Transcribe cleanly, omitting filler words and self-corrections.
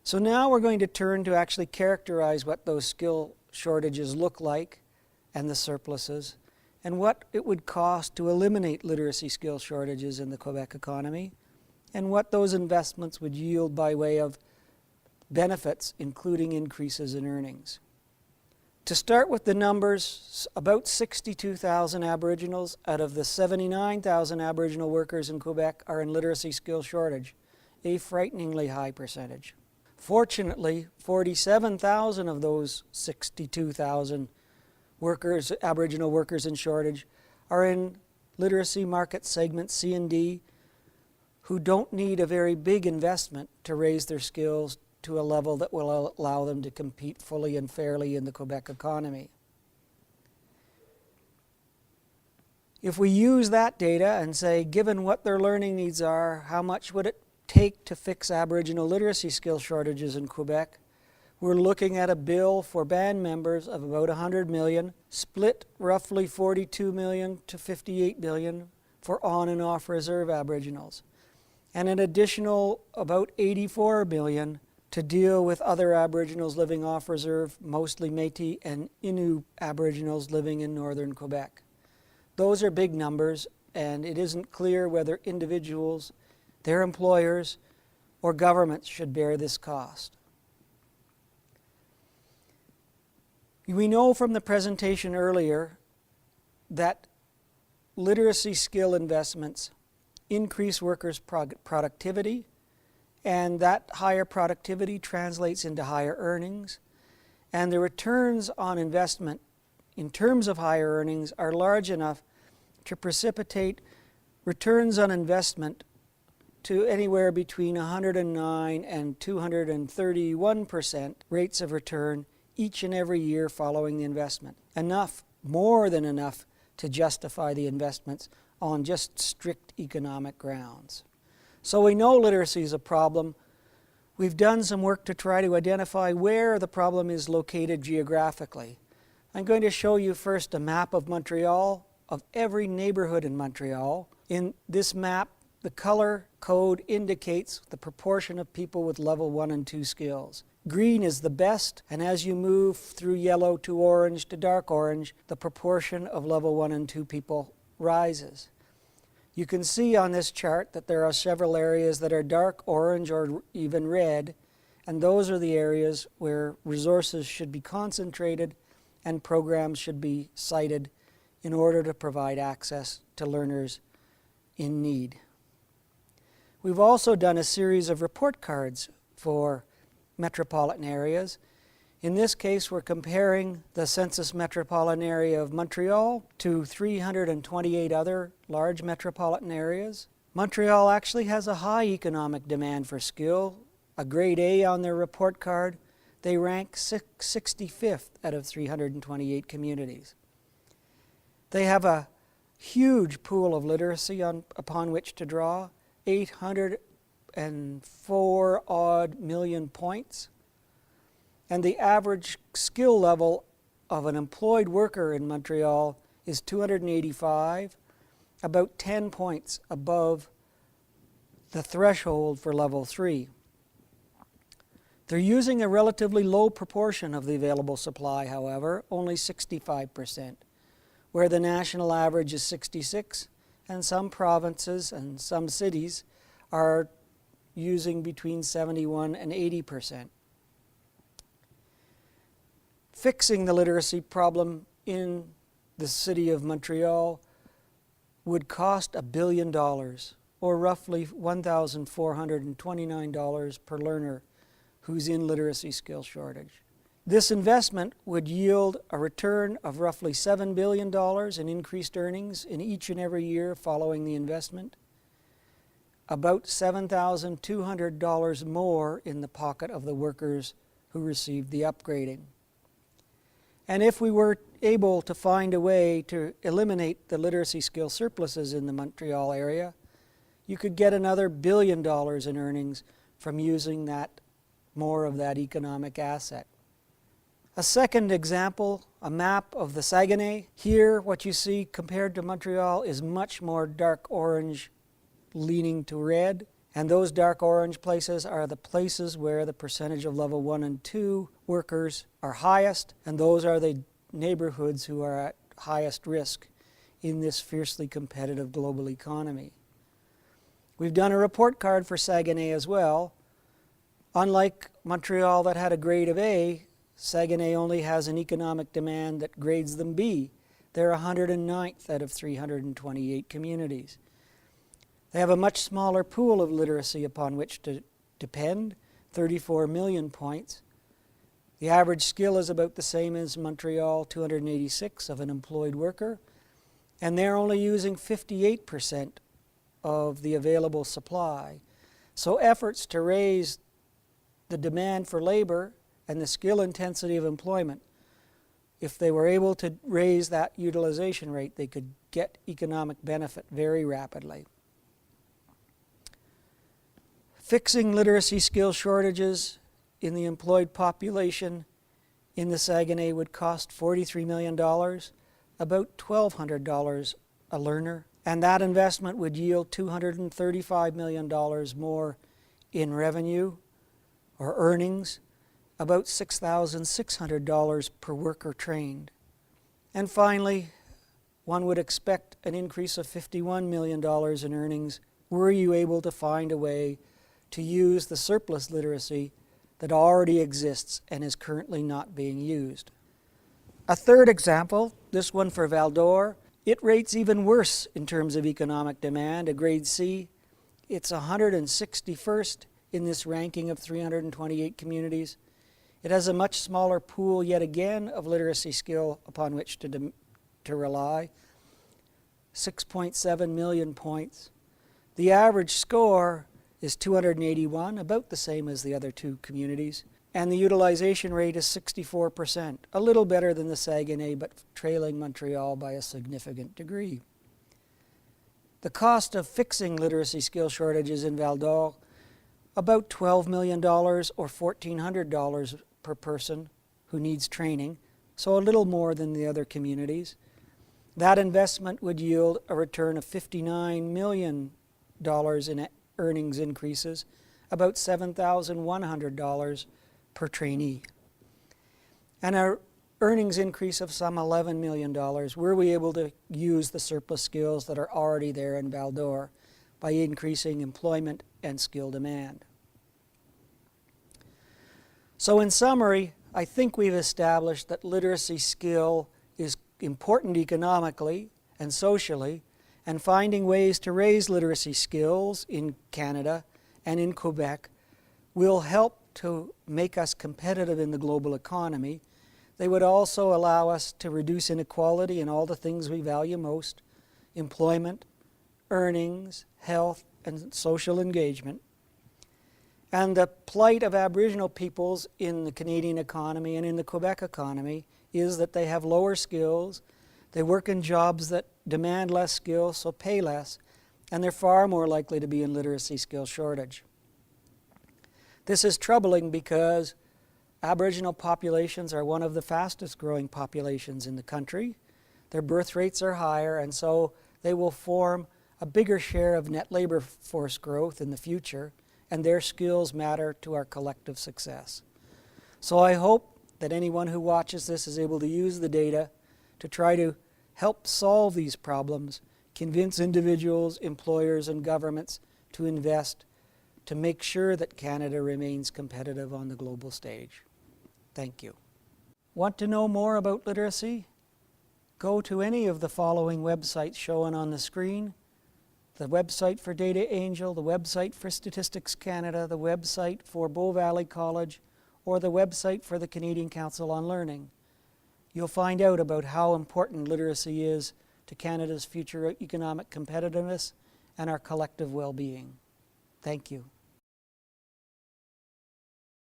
So now we're going to turn to actually characterize what those skill shortages look like and the surpluses, and what it would cost to eliminate literacy skill shortages in the Quebec economy, and what those investments would yield by way of benefits, including increases in earnings. To start with the numbers, about 62,000 Aboriginals out of the 79,000 Aboriginal workers in Quebec are in literacy skill shortage, a frighteningly high percentage. Fortunately, 47,000 of those 62,000 workers, Aboriginal workers in shortage, are in literacy market segment C and D, who don't need a very big investment to raise their skills to a level that will allow them to compete fully and fairly in the Quebec economy. If we use that data and say, given what their learning needs are, how much would it take to fix Aboriginal literacy skill shortages in Quebec, we're looking at a bill for band members of about $100 million, split roughly $42 million to $58 million for on and off reserve Aboriginals, and an additional about $84 million to deal with other Aboriginals living off reserve, mostly Métis and Innu Aboriginals living in northern Quebec. Those are big numbers, and it isn't clear whether individuals, their employers, or governments should bear this cost. We know from the presentation earlier that literacy skill investments increase workers' productivity, and that higher productivity translates into higher earnings, and the returns on investment in terms of higher earnings are large enough to precipitate returns on investment to anywhere between 109 and 231% rates of return each and every year following the investment. Enough, more than enough, to justify the investments on just strict economic grounds. So we know literacy is a problem. We've done some work to try to identify where the problem is located geographically. I'm going to show you first a map of Montreal, of every neighborhood in Montreal. In this map, the color code indicates the proportion of people with level 1 and 2 skills. Green is the best, and as you move through yellow to orange to dark orange, the proportion of level 1 and 2 people rises. You can see on this chart that there are several areas that are dark orange or even red, and those are the areas where resources should be concentrated and programs should be cited in order to provide access to learners in need. We've also done a series of report cards for metropolitan areas. In this case, we're comparing the census metropolitan area of Montreal to 328 other large metropolitan areas. Montreal actually has a high economic demand for skill, a grade A on their report card. They rank 65th out of 328 communities. They have a huge pool of literacy upon which to draw, 804 odd million points. And the average skill level of an employed worker in Montreal is 285, about 10 points above the threshold for level 3. They're using a relatively low proportion of the available supply, however, only 65%, where the national average is 66, and some provinces and some cities are using between 71 and 80%. Fixing the literacy problem in the city of Montreal would cost $1 billion, or roughly $1,429 per learner who's in literacy skill shortage. This investment would yield a return of roughly $7 billion in increased earnings in each and every year following the investment, about $7,200 more in the pocket of the workers who received the upgrading. And if we were able to find a way to eliminate the literacy skill surpluses in the Montreal area, you could get another $1 billion in earnings from using more of that economic asset. A second example, a map of the Saguenay. Here, what you see compared to Montreal is much more dark orange leaning to red, And those dark orange places are the places where the percentage of level 1 and 2 workers are highest, and those are the neighborhoods who are at highest risk in this fiercely competitive global economy. We've done a report card for Saguenay as well. Unlike Montreal that had a grade of A, Saguenay only has an economic demand that grades them B. They're 109th out of 328 communities. They have a much smaller pool of literacy upon which to depend, 34 million points. The average skill is about the same as Montreal, 286 of an employed worker, and they're only using 58% of the available supply. So efforts to raise the demand for labor and the skill intensity of employment, if they were able to raise that utilization rate, they could get economic benefit very rapidly. Fixing literacy skill shortages in the employed population in the Saguenay would cost $43 million, about $1,200 a learner, and that investment would yield $235 million more in revenue or earnings, about $6,600 per worker trained. And finally, one would expect an increase of $51 million in earnings were you able to find a way to use the surplus literacy that already exists and is currently not being used. A third example, this one for Val-d'Or, it rates even worse in terms of economic demand, a grade C. It's 161st in this ranking of 328 communities. It has a much smaller pool, yet again, of literacy skill upon which to rely, 6.7 million points. The average score is 281, about the same as the other two communities, and the utilization rate is 64%, a little better than the Saguenay, but trailing Montreal by a significant degree. The cost of fixing literacy skill shortages in Val-d'Or, about $12 million or $1,400 per person who needs training, so a little more than the other communities. That investment would yield a return of $59 million in earnings increases, about $7,100 per trainee. And our earnings increase of some $11 million were we able to use the surplus skills that are already there in Val-d'Or by increasing employment and skill demand. So in summary, I think we've established that literacy skill is important economically and socially, and finding ways to raise literacy skills in Canada and in Quebec will help to make us competitive in the global economy. They would also allow us to reduce inequality in all the things we value most: employment, earnings, health, and social engagement. And the plight of Aboriginal peoples in the Canadian economy and in the Quebec economy is that they have lower skills, they work in jobs that demand less skill, so pay less, and they're far more likely to be in literacy skill shortage. This is troubling because Aboriginal populations are one of the fastest growing populations in the country. Their birth rates are higher, and so they will form a bigger share of net labor force growth in the future, and their skills matter to our collective success. So I hope that anyone who watches this is able to use the data to try to help solve these problems, convince individuals, employers, and governments to invest to make sure that Canada remains competitive on the global stage. Thank you. Want to know more about literacy? Go to any of the following websites shown on the screen: the website for Data Angel, the website for Statistics Canada, the website for Bow Valley College, or the website for the Canadian Council on Learning. You'll find out about how important literacy is to Canada's future economic competitiveness and our collective well-being. Thank you.